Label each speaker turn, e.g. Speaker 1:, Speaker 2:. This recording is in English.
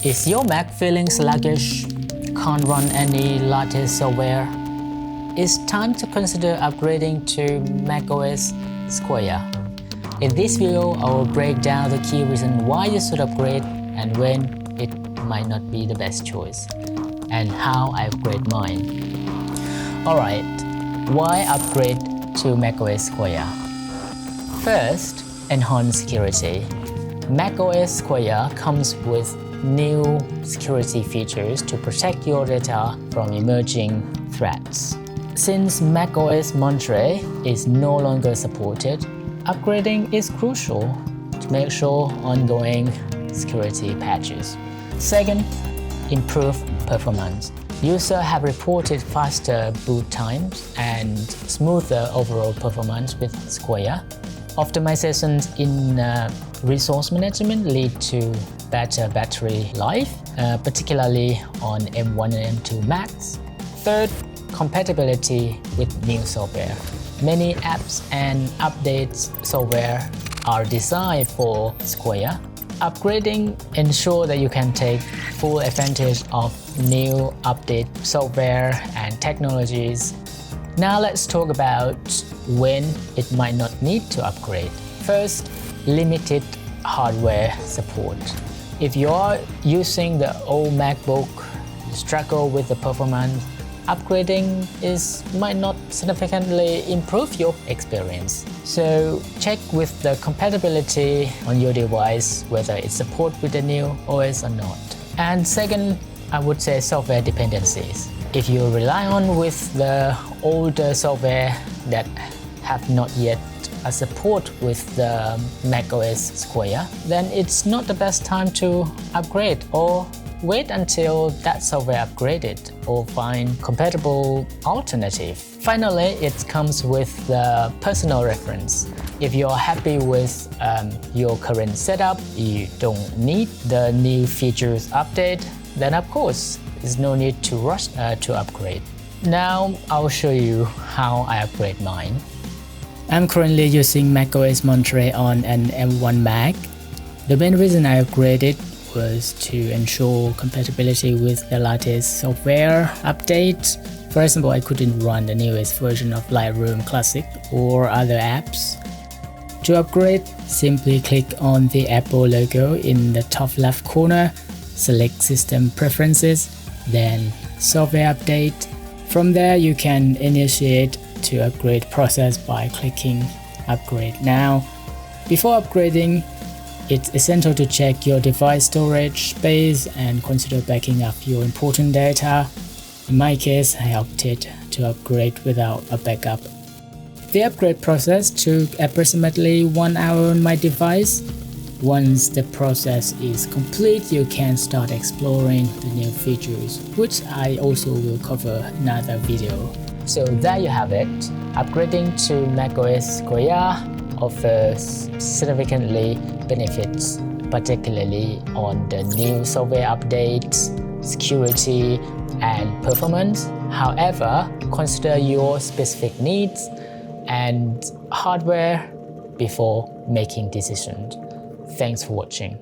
Speaker 1: Is your Mac feeling sluggish? Can't run any latest software? It's time to consider upgrading to macOS Sequoia. In this video, I will break down the key reasons why you should upgrade and when it might not be the best choice, and how I upgrade mine. Alright, why upgrade to macOS Sequoia? First, enhanced security. macOS Sequoia comes with new security features to protect your data from emerging threats. Since macOS Monterey is no longer supported, upgrading is crucial to make sure ongoing security patches. Second, improved performance. Users have reported faster boot times and smoother overall performance with Sequoia. Optimizations in resource management lead to better battery life, particularly on M1 and M2 Macs. Third, compatibility with new software. Many apps and updates software are designed for Sequoia. Upgrading ensures that you can take full advantage of new update software and technologies. Now let's talk about when it might not need to upgrade. First, limited hardware support. If you are using the old MacBook, you struggle with the performance, upgrading might not significantly improve your experience. So check with the compatibility on your device whether it supports with the new OS or not. And second, I would say software dependencies. If you rely on with the older software that have not yet a support with the macOS Sequoia, then it's not the best time to upgrade, or wait until that software upgraded or find compatible alternative. Finally, it comes with the personal reference. If you're happy with your current setup, you don't need the new features update, then of course, there's no need to rush to upgrade. Now, I'll show you how I upgrade mine. I'm currently using macOS Monterey on an M1 Mac. The main reason I upgraded was to ensure compatibility with the latest software update. For example, I couldn't run the newest version of Lightroom Classic or other apps. To upgrade, simply click on the Apple logo in the top left corner, select System Preferences, then Software Update. From there, you can initiate to upgrade process by clicking Upgrade Now. Before upgrading, it's essential to check your device storage space and consider backing up your important data. In my case, I opted to upgrade without a backup. The upgrade process took approximately 1 hour on my device. Once the process is complete, you can start exploring the new features, which I also will cover in another video. So there you have it. Upgrading to macOS Sequoia offers significantly benefits, particularly on the new software updates, security, and performance. However, consider your specific needs and hardware before making decisions. Thanks for watching.